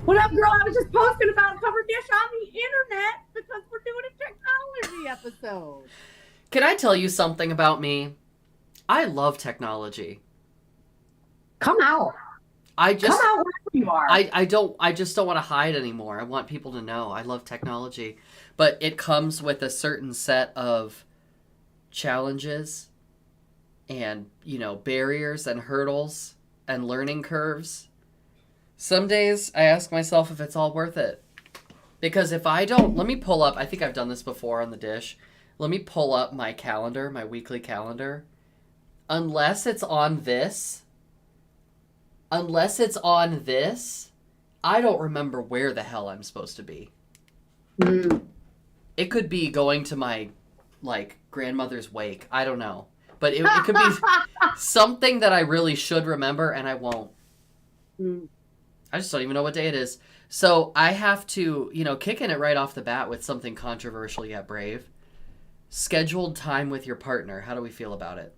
What up, girl? I was just posting about Cover Dish on the internet because we're doing a technology episode. Can I tell you something about me? I love technology. Come out. I Come just out wherever you are. I just don't want to hide anymore. I want people to know I love technology. But it comes with a certain set of challenges and, barriers and hurdles and learning curves. Some days I ask myself if it's all worth it. Because if I don't, let me pull up, I think I've done this before on the dish. Let me pull up my calendar, my weekly calendar. Unless it's on this, unless it's on this, I don't remember where the hell I'm supposed to be. Mm. It could be going to my, grandmother's wake. I don't know. But it could be something that I really should remember, and I won't. Mm. I just don't even know what day it is. So I have to, kicking it right off the bat with something controversial yet brave. Scheduled time with your partner. How do we feel about it?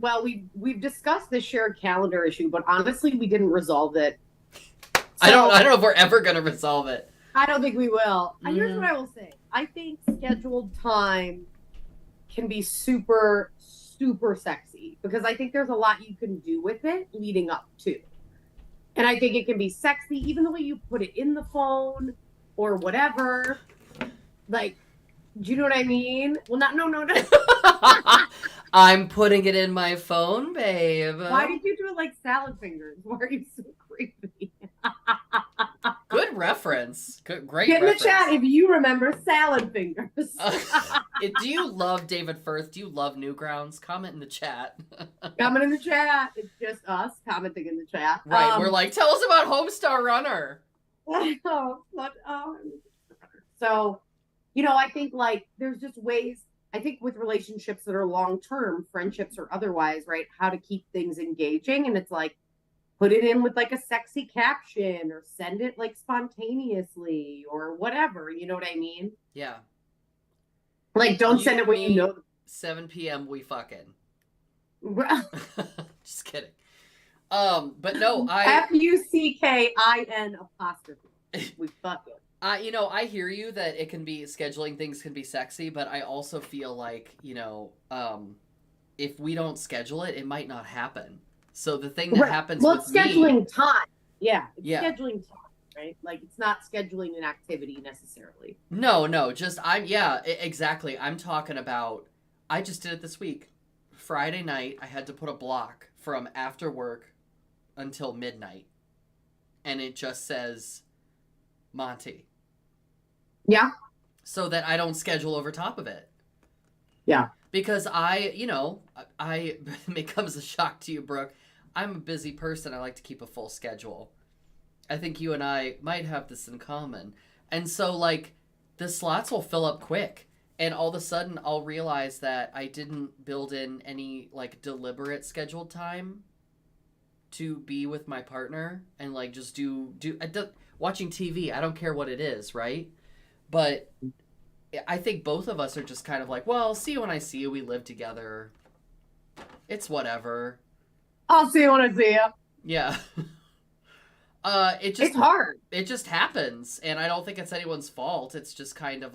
Well, we've discussed the shared calendar issue, but honestly, we didn't resolve it. I don't know if we're ever gonna resolve it. I don't think we will. Here's what I will say. I think scheduled time can be super, super sexy because I think there's a lot you can do with it leading up to. And I think it can be sexy, even the way you put it in the phone or whatever. Like, do you know what I mean? Well, no. I'm putting it in my phone, babe. Why did you do it like salad fingers? Why are you so creepy? Good reference. Great Get in reference. the chat if you remember salad fingers. Do you love David Firth? Do you love Newgrounds? Comment in the chat. Comment in the chat. It's just us commenting in the chat. Right, we're like, tell us about Homestar Runner. So, I think there's just ways, I think with relationships that are long-term, friendships or otherwise, right, how to keep things engaging. And it's like, put it in with a sexy caption or send it spontaneously or whatever. You know what I mean? Yeah. Don't send it when you know. 7 p.m. we fucking. Just kidding. But no, FUCKIN apostrophe. We fucking. I hear you that it can be scheduling things can be sexy, but I also feel like, if we don't schedule it, it might not happen. So the thing that happens with scheduling time. Yeah. Scheduling time, right? It's not scheduling an activity necessarily. No, exactly. I'm talking about, I just did it this week. Friday night, I had to put a block from after work until midnight. And it just says Monty. Yeah. So that I don't schedule over top of it. Yeah. Because it comes a shock to you, Brooke. I'm a busy person. I like to keep a full schedule. I think you and I might have this in common. And so, the slots will fill up quick. And all of a sudden, I'll realize that I didn't build in any, deliberate scheduled time to be with my partner and, just watching TV. I don't care what it is, right? But I think both of us are just kind of well, see you when I see you. We live together. It's whatever. I'll see you when I see you. Yeah. It's hard. It just happens, and I don't think it's anyone's fault. It's just kind of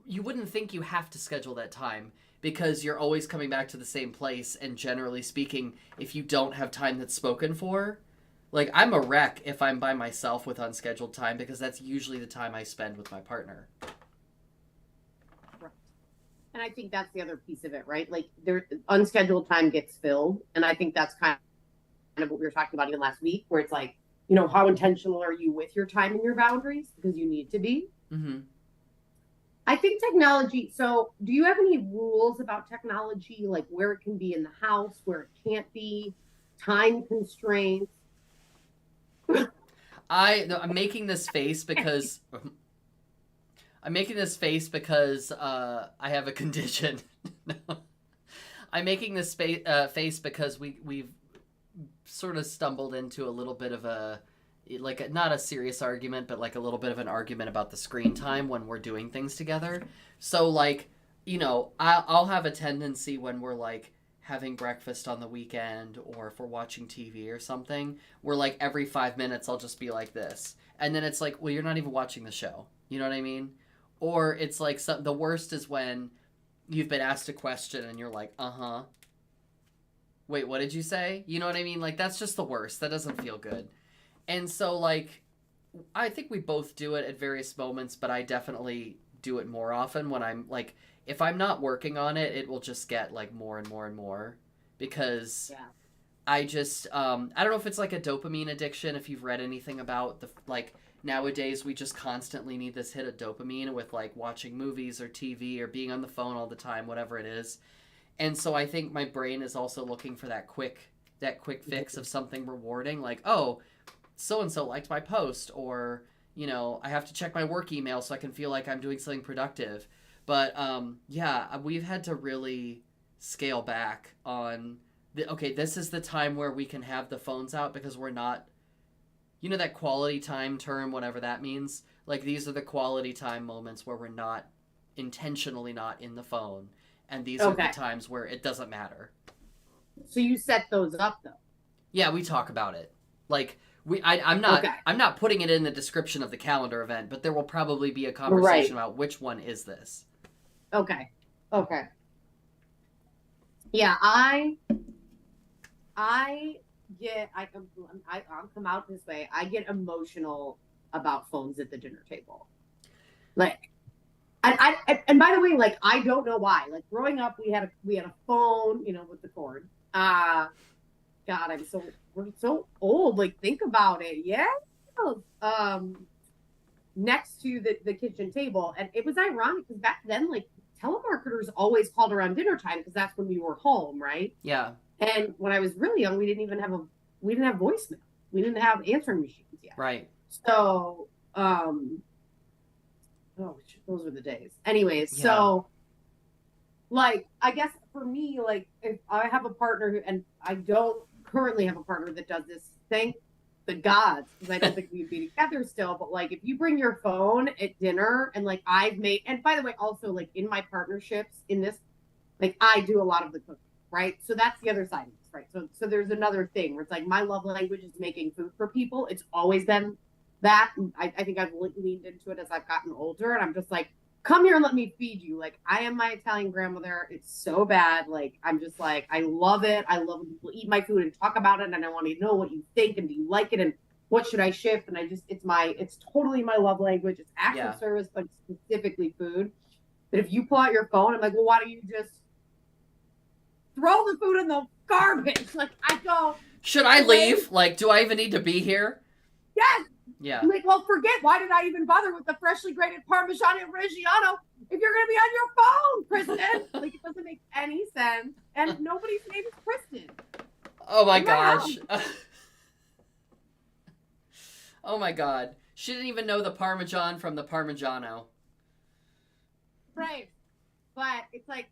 you wouldn't think you have to schedule that time because you're always coming back to the same place, and generally speaking, if you don't have time that's spoken for, I'm a wreck if I'm by myself with unscheduled time because that's usually the time I spend with my partner. Right. And I think that's the other piece of it, right? Unscheduled time gets filled, and I think that's kind of what we were talking about even last week, where it's how intentional are you with your time and your boundaries? Because you need to be. Mm-hmm. I think technology, so do you have any rules about technology, where it can be in the house, where it can't be, time constraints? I'm making this face because I have a condition. I'm making this face because we've sort of stumbled into a little bit of a not a serious argument, but a little bit of an argument about the screen time when we're doing things together. So I'll have a tendency when we're having breakfast on the weekend or if we're watching TV or something, where like every 5 minutes I'll just be like this. And then it's like, well, you're not even watching the show. You know what I mean? Or it's like the worst is when you've been asked a question and you're like, uh-huh. Wait, what did you say? You know what I mean? Like, that's just the worst. That doesn't feel good. And so, like, I think we both do it at various moments, but I definitely do it more often when I'm, like, if I'm not working on it, it will just get, like, more and more and more. Because I just, I don't know if it's, like, a dopamine addiction, if you've read anything about, like, nowadays we just constantly need this hit of dopamine with, like, watching movies or TV or being on the phone all the time, whatever it is. And so I think my brain is also looking for that quick fix of something rewarding, like, oh, so-and-so liked my post, or, you know, I have to check my work email so I can feel like I'm doing something productive. But, yeah, we've had to really scale back on, okay, this is the time where we can have the phones out because we're not, you know, that quality time term, whatever that means? Like, these are the quality time moments where we're not intentionally not in the phone. And these are the times where it doesn't matter. So you set those up, though? Yeah, we talk about it. Like, I'm not putting it in the description of the calendar event, but there will probably be a conversation about which one is this. Okay. Yeah, I'll come out this way. I get emotional about phones at the dinner table. Like, and by the way, like, I don't know why. Like, growing up, we had a phone, you know, with the cord. God, we're so old. Like, think about it. Yeah. Next to the kitchen table, and it was ironic because back then, like, telemarketers always called around dinner time because that's when we were home, right? Yeah. And when I was really young, we didn't have voicemail. We didn't have answering machines yet. Right. So, those were the days. Anyways, so, like, I guess for me, like, if I have a partner and I don't currently have a partner that does this, thank the gods, because I don't think we'd be together still, but, like, if you bring your phone at dinner and, like, and by the way, also, like, in my partnerships in this, like, I do a lot of the cooking, right? So that's the other side of this, right? So there's another thing where it's like my love language is making food for people. It's always been that. I think I've leaned into it as I've gotten older, and I'm just like, come here and let me feed you. Like, I am my Italian grandmother. It's so bad. Like, I'm just like, I love it. I love when people eat my food and talk about it, and I want to know what you think and do you like it and what should I shift. And it's totally my love language. It's acts of service, but specifically food. But if you pull out your phone, I'm like, well, why don't you just throw the food in the garbage? Like, I go, should I leave? Like, do I even need to be here? Yes. Yeah. I'm like, well, forget. Why did I even bother with the freshly grated Parmesan and Reggiano if you're going to be on your phone, Kristen? Like, it doesn't make any sense. And nobody's name is Kristen. Oh, my gosh. Oh, my God. She didn't even know the Parmesan from the Parmigiano. Right. But it's like,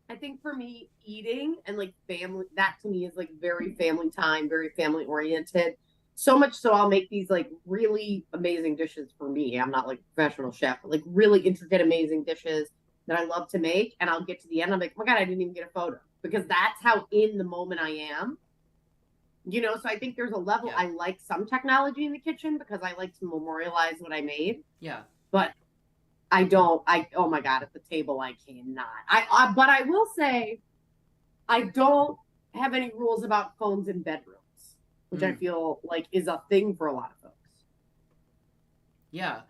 I think for me, eating and, like, family, that to me is, like, very family time, very family oriented. So much so I'll make these, like, really amazing dishes for me. I'm not, like, a professional chef, but, like, really intricate, amazing dishes that I love to make. And I'll get to the end, I'm like, oh my God, I didn't even get a photo. Because that's how in the moment I am. You know, so I think there's a level. I like some technology in the kitchen because I like to memorialize what I made. Yeah. But oh my God, at the table, I cannot. But I will say, I don't have any rules about phones in bedrooms, which I feel like is a thing for a lot of folks. Yeah.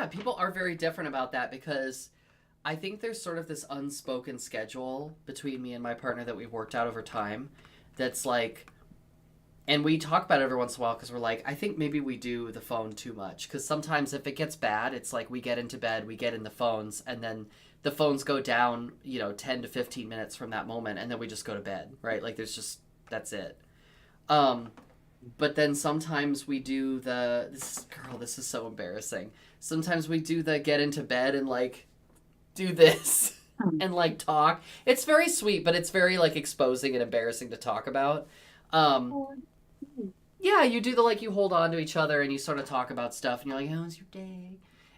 People are very different about that because I think there's sort of this unspoken schedule between me and my partner that we've worked out over time that's like, and we talk about it every once in a while because we're like, I think maybe we do the phone too much. Because sometimes if it gets bad, it's like we get into bed, we get in the phones, and then the phones go down, 10 to 15 minutes from that moment, and then we just go to bed, right? Like that's it. But then sometimes we do this is so embarrassing. Sometimes we do the get into bed and, like, do this and, like, talk. It's very sweet, but it's very, like, exposing and embarrassing to talk about. Yeah, you do you hold on to each other and you sort of talk about stuff and you're like, how was your day?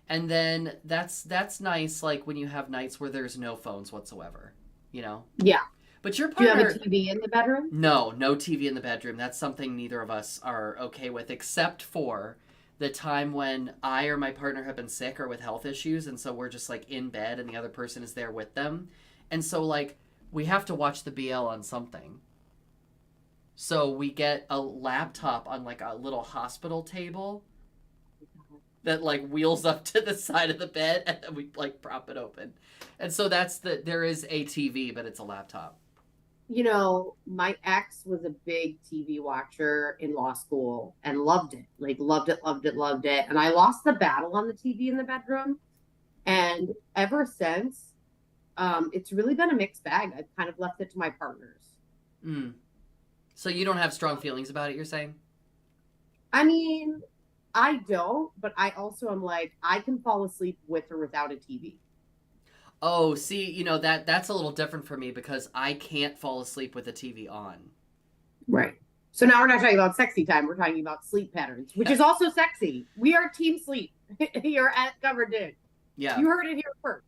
And then that's nice, like when you have nights where there's no phones whatsoever, you know. Yeah. But your Do you have a partner, TV in the bedroom? no TV in the bedroom. That's something neither of us are okay with, except for the time when I or my partner have been sick or with health issues, and so we're just like in bed and the other person is there with them, and so like we have to watch the BL on something. So we get a laptop on like a little hospital table that like wheels up to the side of the bed, and then we like prop it open. And so there is a TV, but it's a laptop. You know, my ex was a big TV watcher in law school and loved it. Like loved it, loved it, loved it. And I lost the battle on the TV in the bedroom. And ever since, it's really been a mixed bag. I've kind of left it to my partners. Mm. So you don't have strong feelings about it, you're saying? I mean, I don't, but I also am like, I can fall asleep with or without a TV. Oh, see, that's a little different for me because I can't fall asleep with the TV on. Right. So now we're not talking about sexy time. We're talking about sleep patterns, which is also sexy. We are team sleep here at Covered Dig. Yeah. You heard it here first.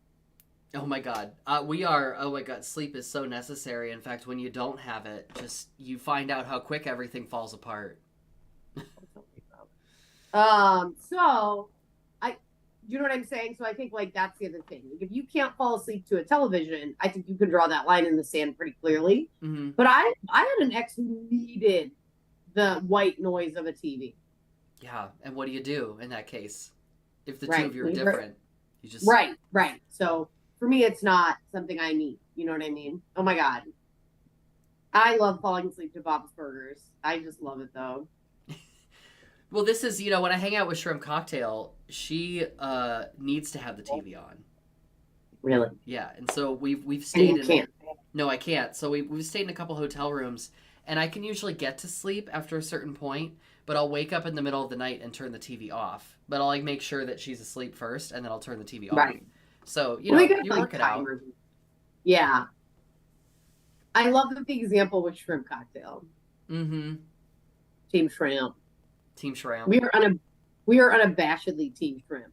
Oh my God. We are. Oh my God. Sleep is so necessary. In fact, when you don't have it, you find out how quick everything falls apart. So you know what I'm saying? So I think like that's the other thing. Like, if you can't fall asleep to a television, I think you can draw that line in the sand pretty clearly. Mm-hmm. But I had an ex who needed the white noise of a TV. Yeah, and what do you do in that case? If the right. two of you are different, you just right. So for me, it's not something I need. You know what I mean? Oh my God, I love falling asleep to Bob's Burgers. I just love it though. Well, this is, when I hang out with Shrimp Cocktail, she needs to have the TV on. Really? Yeah, and so we've stayed and you can't. No, I can't. So we've stayed in a couple hotel rooms, and I can usually get to sleep after a certain point, but I'll wake up in the middle of the night and turn the TV off. But I'll like make sure that she's asleep first, and then I'll turn the TV off. Right. So, you work it out. Yeah. I love the example with Shrimp Cocktail. Mm-hmm. Team Shrimp. Team Shrimp. We are unabashedly Team Shrimp.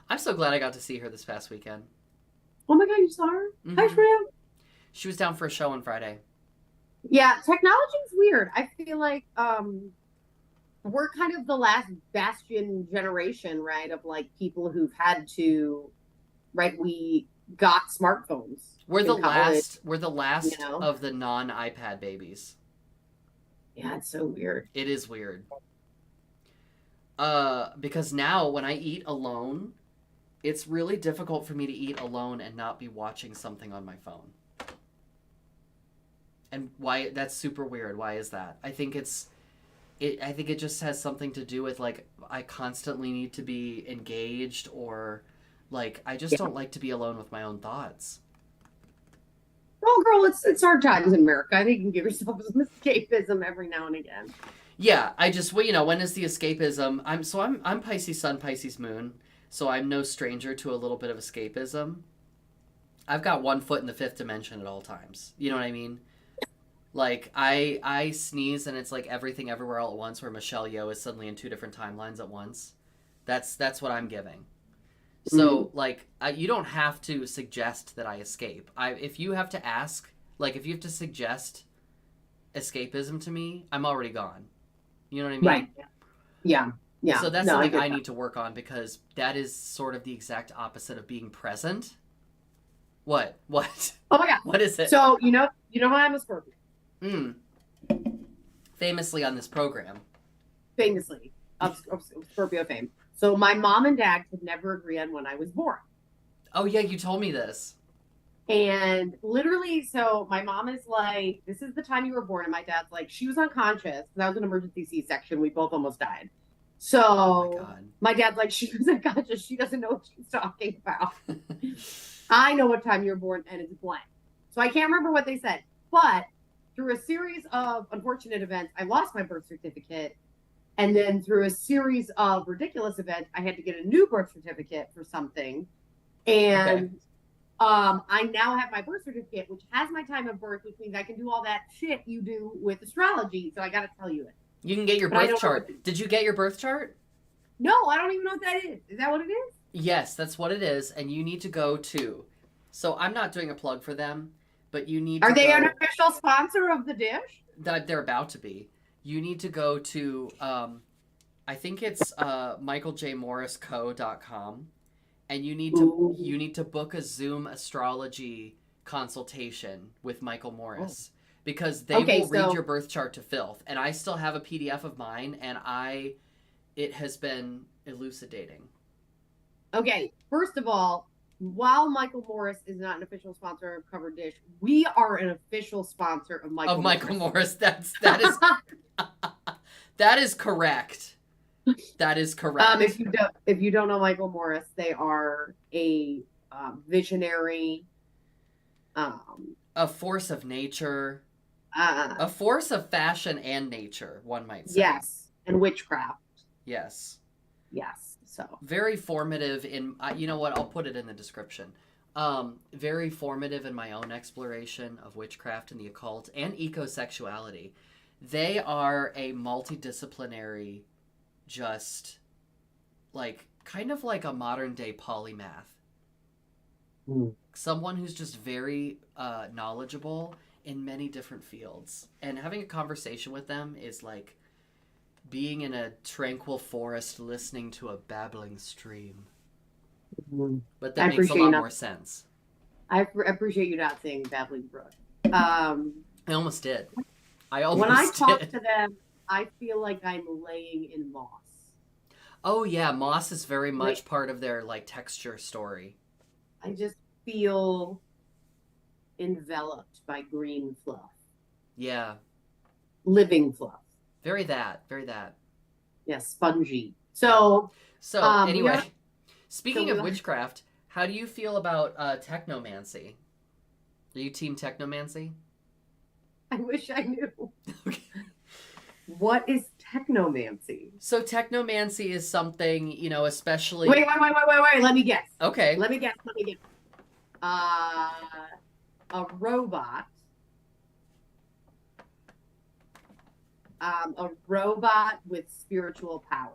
I'm so glad I got to see her this past weekend. Oh my God, you saw her? Mm-hmm. Hi, Shrimp. She was down for a show on Friday. Yeah, technology is weird. I feel like we're kind of the last bastion generation, right? Of like people who've had to, right? We got smartphones. We're the last of the non-iPad babies. Yeah, it's so weird. It is weird. Because now when I eat alone, it's really difficult for me to eat alone and not be watching something on my phone. And why that's super weird. Why is that? I think it just has something to do with like I constantly need to be engaged, or like I just don't like to be alone with my own thoughts. Well, girl, it's hard times in America. I think you can give yourself some escapism every now and again. Yeah, I just when is the escapism? I'm Pisces Sun, Pisces Moon, so I'm no stranger to a little bit of escapism. I've got one foot in the fifth dimension at all times. You know what I mean? Like I sneeze and it's like everything everywhere all at once, where Michelle Yeoh is suddenly in two different timelines at once. That's what I'm giving. So like you don't have to suggest that I escape. If you have to ask, like if you have to suggest escapism to me, I'm already gone. You know what I mean? Right. Yeah. So that's something I need to work on, because that is sort of the exact opposite of being present. What? Oh my God. What is it? So you know how I'm a Scorpio. Famously on this program. Famously of Scorpio fame. So my mom and dad could never agree on when I was born. Oh yeah, you told me this. And literally, so my mom is like, "This is the time you were born," and my dad's like, "She was unconscious. That was an emergency C-section. We both almost died." So my dad's like, "She was unconscious. She doesn't know what she's talking about." I know what time you were born, and it's blank. So I can't remember what they said, but through a series of unfortunate events, I lost my birth certificate. And then through a series of ridiculous events, I had to get a new birth certificate for something. And I now have my birth certificate, which has my time of birth, which means I can do all that shit you do with astrology. So I got to tell you it. You can get your birth chart. Did you get your birth chart? No, I don't even know what that is. Is that what it is? Yes, that's what it is, and you need to go to. So I'm not doing a plug for them, but you need Are to they an go. official sponsor of the dish? That they're about to be. You need to go to. I think it's michaeljmorrisco.com, and Ooh. you need to book a Zoom astrology consultation with Michael Oh. Morris because they Okay, will read so your birth chart to filth. And I still have a PDF of mine, and I it has been elucidating. okay, first of all, while Michael Morris is not an official sponsor of Covered Dish, we are an official sponsor of Of Michael Michael Morris. Morris, that is that is correct. That is correct. If you don't know Michael Morris, they are a visionary, um, A force of nature, uh, a force of fashion and nature, one might say. yes, and witchcraft. Yes. Yes, so Very formative in, you know what, I'll put it in the description. Very formative in my own exploration of witchcraft and the occult and ecosexuality. They are a multidisciplinary, just like kind of like a modern day polymath. Someone who's just very knowledgeable in many different fields. And having a conversation with them is like being in a tranquil forest listening to a babbling stream. But I that makes a appreciate you lot not. more sense. Appreciate you not saying Babbling Brook. I almost did. I When I almost talk did. to them, I feel like I'm laying in moss. Oh yeah, moss is very Like much part of their like texture story. I just feel enveloped by green fluff, Yeah, living fluff. very that, very that. Yeah, spongy. Yeah. So, So we anyway, are. So speaking we of are. witchcraft, how do you feel about technomancy? Are you team technomancy? I wish I knew. Okay. What is technomancy? So technomancy is something, you know, especially Wait. Let me guess. okay. Let me guess. Uh, a robot. A robot with spiritual powers.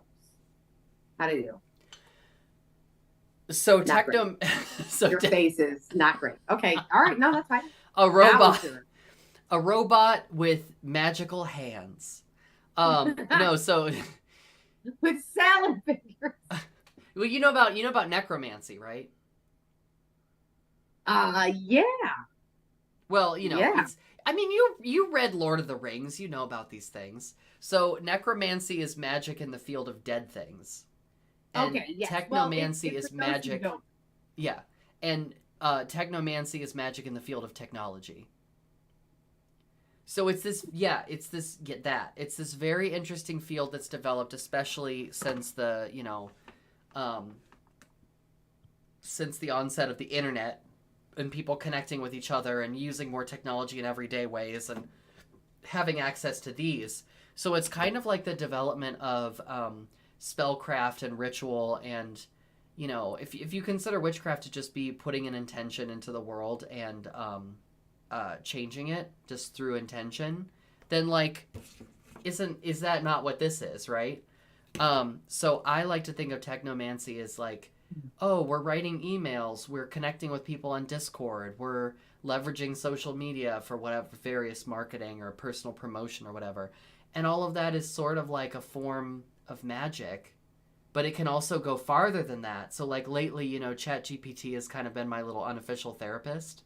How do you do? So Not great. techno so Your face is not great. Okay. All right. No, that's fine. a Now robot it's your a robot with magical hands. No, so with salad fingers. well you know about necromancy, right? Yeah. Well, you know, Yeah. it's I mean you read Lord of the Rings, you know about these things. So necromancy is magic in the field of dead things. And Okay. Yes. Well, technomancy it's for is those who magic. don't. Yeah. And technomancy is magic in the field of technology. So it's this, yeah, it's this, get that. It's this very interesting field that's developed, especially since the, you know, um, since the onset of the internet and people connecting with each other and using more technology in everyday ways and having access to these. So it's kind of like the development of spellcraft and ritual and, you know, if you consider witchcraft to just be putting an intention into the world and changing it just through intention, then like is that not what this is, right? So I like to think of technomancy as like, oh, we're writing emails, we're connecting with people on Discord, we're leveraging social media for whatever various marketing or personal promotion or whatever. And all of that is sort of like a form of magic, but it can also go farther than that. So like lately, you know, ChatGPT has kind of been my little unofficial therapist.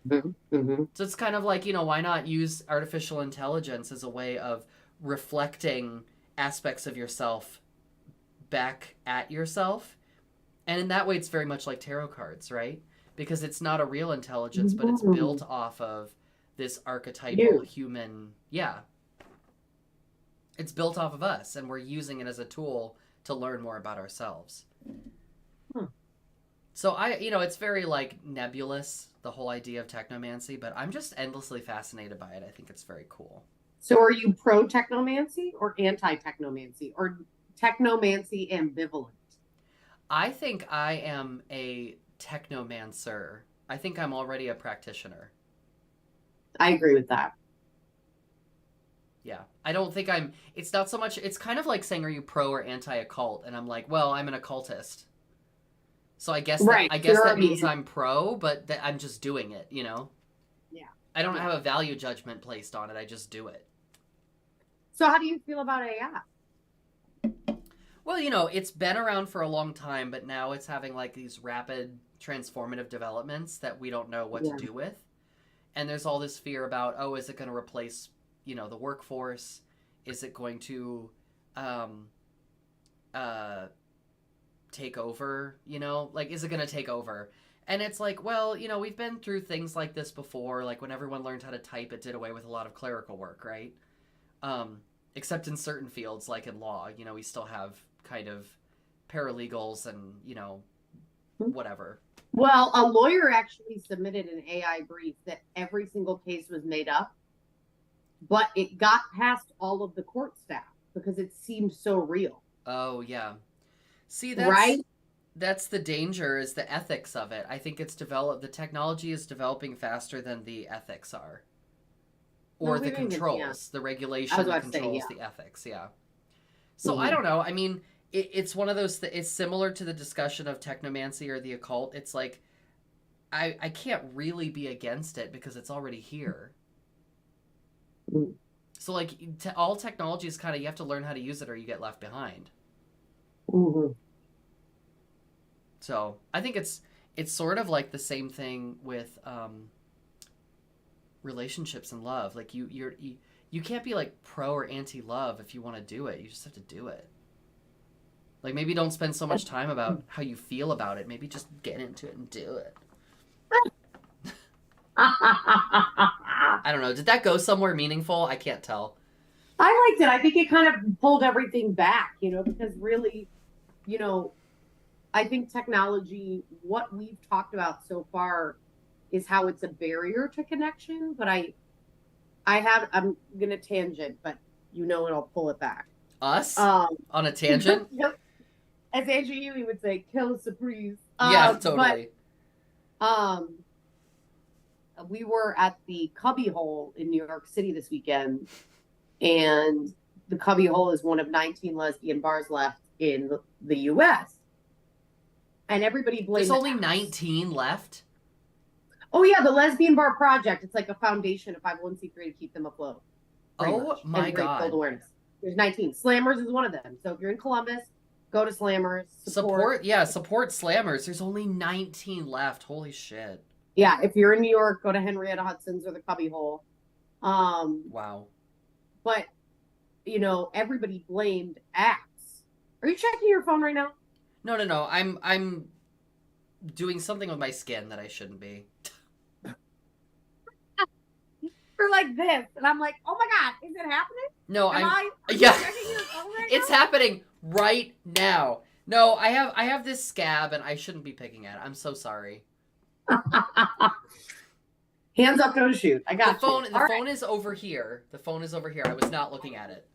Mm-hmm. So it's kind of like, you know, why not use artificial intelligence as a way of reflecting aspects of yourself back at yourself? And in that way, it's very much like tarot cards, right? Because it's not a real intelligence, but it's built off of this archetypal human. Yeah. It's built off of us, and we're using it as a tool to learn more about ourselves. So you know, it's very like nebulous, the whole idea of technomancy, but I'm just endlessly fascinated by it. I think it's very cool. So are you pro technomancy or anti technomancy or technomancy ambivalent? I think I am a technomancer. I think I'm already a practitioner. I agree with that. Yeah. I don't think it's not so much, it's kind of like saying, are you pro or anti occult? And I'm like, well, I'm an occultist. So I guess Right. that means I'm pro, but that I'm just doing it, you know? Yeah. I don't have a value judgment placed on it. I just do it. So how do you feel about AI? Well, you know, it's been around for a long time, but now it's having like these rapid transformative developments that we don't know what to Yeah. do with. And there's all this fear about, oh, is it going to replace, you know, the workforce? Is it going to um, take over? You know, like, is it going to take over? And it's like, well, you know, we've been through things like this before. Like when everyone learned how to type, it did away with a lot of clerical work, right? Except in certain fields, like in law, you know, we still have kind of paralegals and, you know, whatever. Well, a lawyer actually submitted an AI brief that every single case was made up, but it got past all of the court staff because it seemed so real. Oh, yeah. See, right? that's the danger, is the ethics of it. I think the technology is developing faster than the ethics are. Or the controls, the regulation that controls the ethics, yeah. So I don't know. I mean, it's one of those. It's similar to the discussion of technomancy or the occult. It's like I can't really be against it because it's already here. So like all technology is kind of, you have to learn how to use it or you get left behind. So I think it's sort of like the same thing with relationships and love. Like you can't be like pro or anti love if you want to do it. You just have to do it. Like maybe don't spend so much time about how you feel about it. Maybe just get into it and do it. I don't know. Did that go somewhere meaningful? I can't tell. I liked it. I think it kind of pulled everything back, you know, because really, you know, I think technology, what we've talked about so far is how it's a barrier to connection. But I'm going to tangent, but you know, it'll pull it back. Us? On a tangent? As Andrew Ewing would say, kill a surprise. Yeah, totally. But, we were at the Cubby Hole in New York City this weekend, and the Cubby Hole is one of 19 lesbian bars left in the U.S. And everybody blames. There's only 19 left? Oh, yeah, the Lesbian Bar Project. It's like a foundation of 501c3 to keep them afloat. Oh, my God. Awareness. There's 19. Slammers is one of them. So if you're in Columbus, go to Slammers. Support Slammers. There's only 19 left. Holy shit. Yeah, if you're in New York, go to Henrietta Hudson's or the Cubby Hole. Wow. But, you know, everybody blamed apps. Are you checking your phone right now? No. I'm doing something with my skin that I shouldn't be. You're like this, and I'm like, oh my God, is it happening? No, it's happening right now. No, I have this scab, and I shouldn't be picking at it. I'm so sorry. Hands up, don't shoot. I got the phone. The phone is over here. The phone is over here. I was not looking at it.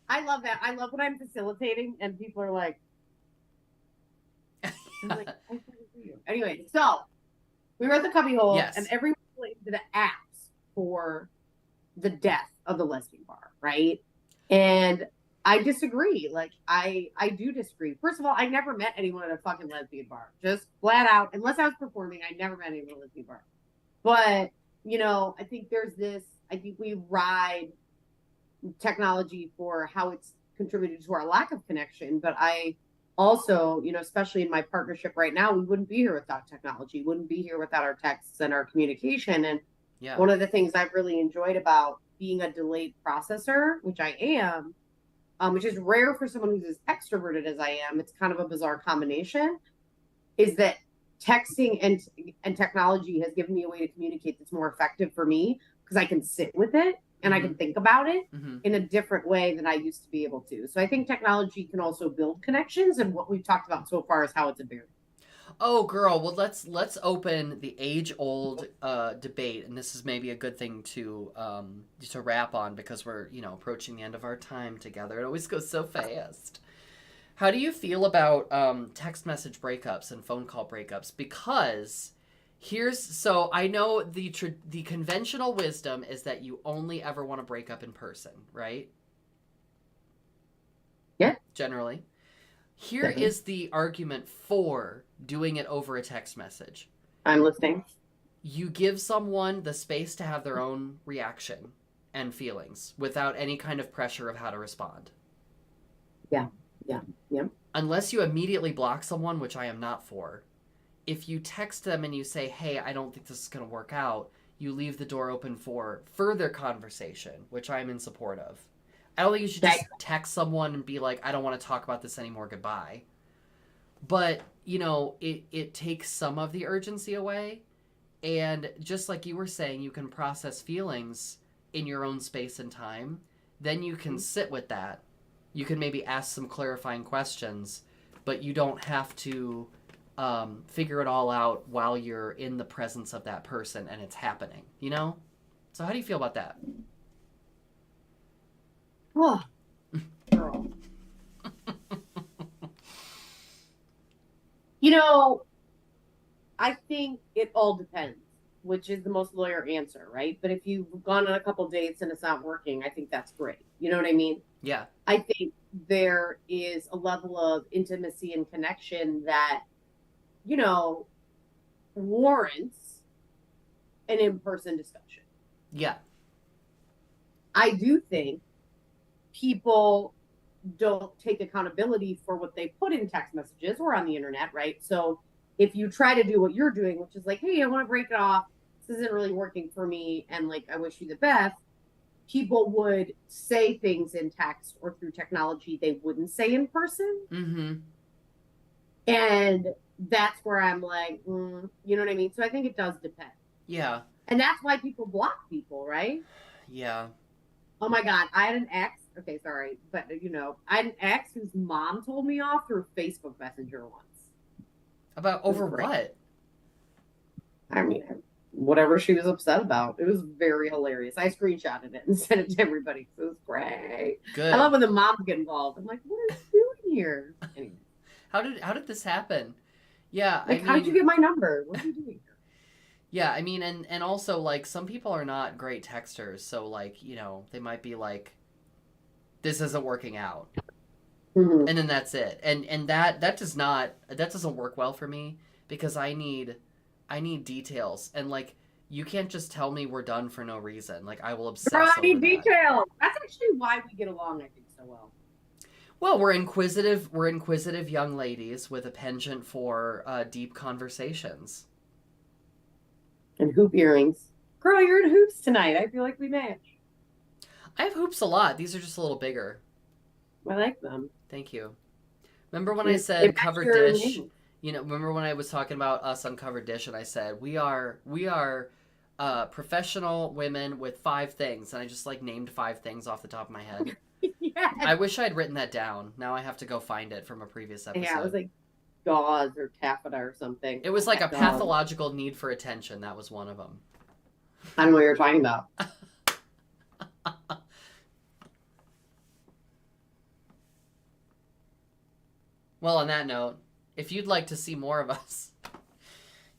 I love that. I love when I'm facilitating and people are like, anyway, so we were at the Cubby Hole, and everyone blamed the apps for the death of the lesbian bar, right? And I disagree. Like, I do disagree. First of all, I never met anyone at a fucking lesbian bar. Just flat out. Unless I was performing, I never met anyone at a lesbian bar. But, you know, I think we ride technology for how it's contributed to our lack of connection. But I also, you know, especially in my partnership right now, we wouldn't be here without technology. We wouldn't be here without our texts and our communication. And one of the things I've really enjoyed about being a delayed processor, which I am, which is rare for someone who's as extroverted as I am, it's kind of a bizarre combination, is that texting and technology has given me a way to communicate that's more effective for me because I can sit with it and I can think about it in a different way than I used to be able to. So I think technology can also build connections, and what we've talked about so far is how it's a barrier. Oh, girl. Well, let's open the age-old debate, and this is maybe a good thing to wrap on because we're, you know, approaching the end of our time together. It always goes so fast. How do you feel about text message breakups and phone call breakups? Because so I know the conventional wisdom is that you only ever want to break up in person, right? Yeah. Generally. Here is the argument for doing it over a text message. I'm listening. You give someone the space to have their own reaction and feelings without any kind of pressure of how to respond. Yeah. Unless you immediately block someone, which I am not for, if you text them and you say, hey, I don't think this is going to work out, you leave the door open for further conversation, which I'm in support of. I don't think you should just text someone and be like, I don't want to talk about this anymore, goodbye. But, you know, it takes some of the urgency away. And just like you were saying, you can process feelings in your own space and time. Then you can sit with that. You can maybe ask some clarifying questions, but you don't have to figure it all out while you're in the presence of that person and it's happening, you know? So how do you feel about that? Oh, girl. You know, I think it all depends, which is the most lawyer answer, right? But if you've gone on a couple dates and it's not working, I think that's great. You know what I mean? Yeah. I think there is a level of intimacy and connection that, you know, warrants an in-person discussion. Yeah. I do think people don't take accountability for what they put in text messages or on the internet, right? So if you try to do what you're doing, which is like, hey, I want to break it off, this isn't really working for me, and like, I wish you the best, people would say things in text or through technology they wouldn't say in person. Mm-hmm. And that's where I'm like, you know what I mean? So I think it does depend. Yeah. And that's why people block people, right? Yeah. Oh my God. I had an ex. Okay, sorry. But, you know, I had an ex whose mom told me off through Facebook Messenger once. About over what? I mean, whatever she was upset about. It was very hilarious. I screenshotted it and sent it to everybody. So it was great. Good. I love when the moms get involved. I'm like, what are you doing here? Anyway. How did this happen? Yeah, like, how did you get my number? What are you doing here? Yeah, I mean, and also, like, some people are not great texters, so, like, you know, they might be like, this isn't working out. Mm-hmm. And then that's it. And that doesn't work well for me, because I need details. And, like, you can't just tell me we're done for no reason. Like, I will obsess over that. I need details. That's actually why we get along, I think, so well. Well, we're inquisitive young ladies with a penchant for deep conversations. And hoop earrings. Girl, you're in hoops tonight. I feel like we match. I have hoops a lot. These are just a little bigger. I like them. Thank you. Remember when I said covered dish? You know, remember when I was talking about us on covered dish and I said we are professional women with 5 things, and I just like named 5 things off the top of my head. Yes. I wish I'd written that down. Now I have to go find it from a previous episode. Yeah, it was like gauze or taffeta or something. It was like a pathological need for attention. That was one of them. I don't know what you're talking about. Well, on that note, if you'd like to see more of us,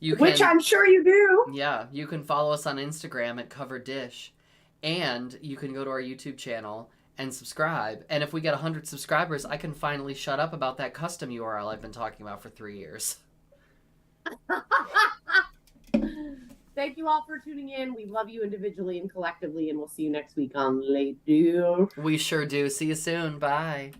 which I'm sure you do. Yeah, you can follow us on Instagram at Covered Dish, and you can go to our YouTube channel and subscribe. And if we get 100 subscribers, I can finally shut up about that custom URL I've been talking about for 3 years. Thank you all for tuning in. We love you individually and collectively, and we'll see you next week on Late Do. We sure do. See you soon. Bye.